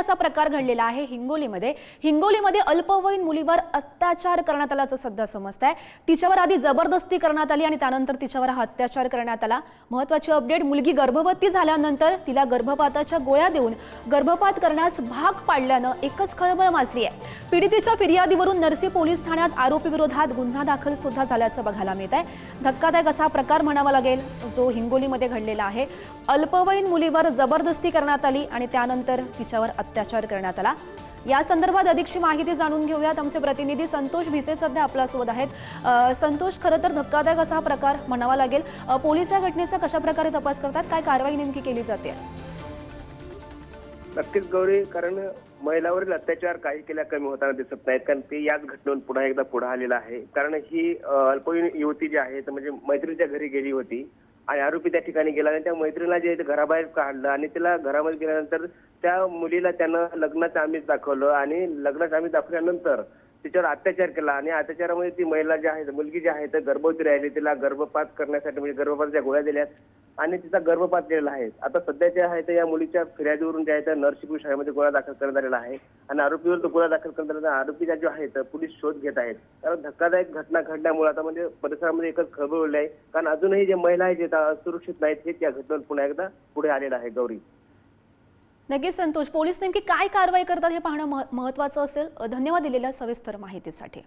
असा प्रकार घडलेला आहे हिंगोलीमध्ये अल्पवयीन मुलीवर अत्याचार करण्यात आल्याचं सध्या समजतंय। तिच्यावर आधी जबरदस्ती करण्यात आली आणि त्यानंतर तिच्यावर अत्याचार करण्यात आला। महत्त्वाची अपडेट, मुलगी गर्भवती झाल्यानंतर तिला गर्भपाताच्या गोळ्या देऊन गर्भपात करण्यास भाग पाडल्यानं एकच खळबळ माजली आहे। पीडितेच्या फिर्यादीवरून नरसी पोलीस ठाण्यात आरोपी विरोधात गुन्हा दाखल सुद्धा झाल्याचं बघायला मिळत आहे। धक्कादायक असा प्रकार म्हणावा लागेल जो हिंगोलीमध्ये घडलेला आहे। अल्पवयीन मुलीवर जबरदस्ती करण्यात आली आणि त्यानंतर तिच्यावर अत्याचार करण्यात आला। या संदर्भात अधिकची माहिती जाणून घेऊयात। आमचे प्रतिनिधी संतोष भिसे सध्या आपल्यासोबत आहेत। संतोष, खरं तर धक्कादायक असा प्रकार म्हणावा लागेल। पोलीस या घटनेचा कशा प्रकारे तपास करतात, काय कारवाई नेमकी केली जाते? नक्कीच गौरी, कारण महिलावरील अत्याचार काही केल्या कमी होताना दिसत नाहीत, कारण ते याच घटनेतून पुन्हा एकदा पुढे आलेला आहे। कारण ही अल्पवयीन युवती जी आहे म्हणजे मैत्रिणीच्या घरी गेली होती आणि आरोपी त्या ठिकाणी गेला आणि त्या मैत्रिणीला जे घराबाहेर काढलं आणि तिला घरामध्ये गेल्यानंतर त्या मुलीला त्यानं लग्नाचं आमिष दाखवलं आणि लग्नाचं आमिष दाखवल्यानंतर तिच्यावर अत्याचार केला आणि अत्याचारामध्ये ती महिला जी आहे, मुलगी जी आहे तर गर्भवती राहिली। तिला गर्भपात करण्यासाठी म्हणजे गर्भपाताच्या गोळ्या दिल्यात आणि तिचा गर्भपात केलेला आहे। आता सध्या जे आहे तर या मुलीच्या फिर्यादीवरून जे आहे तर नरसी पोलीस ठाण्यामध्ये गुन्हा दाखल करण्यात आलेला आहे आणि आरोपीवर तो गुन्हा दाखल करण्यात आलेला। आरोपीच्या जो आहे तर पोलीस शोध घेत आहेत। कारण धक्कादायक घटना घडल्यामुळे आता म्हणजे परिसरामध्ये एकच खळबळ उडली आहे, कारण अजूनही जे महिला आहेत जे असुरक्षित नाहीत हे त्या घटनेत पुन्हा एकदा पुढे आलेलं आहे। गौरी, नक्कीच संतोष, पोलीस नेमकी काय कारवाई करतात हे पाहणं महत्त्वाचं असेल। धन्यवाद दिलेल्या सविस्तर माहितीसाठी।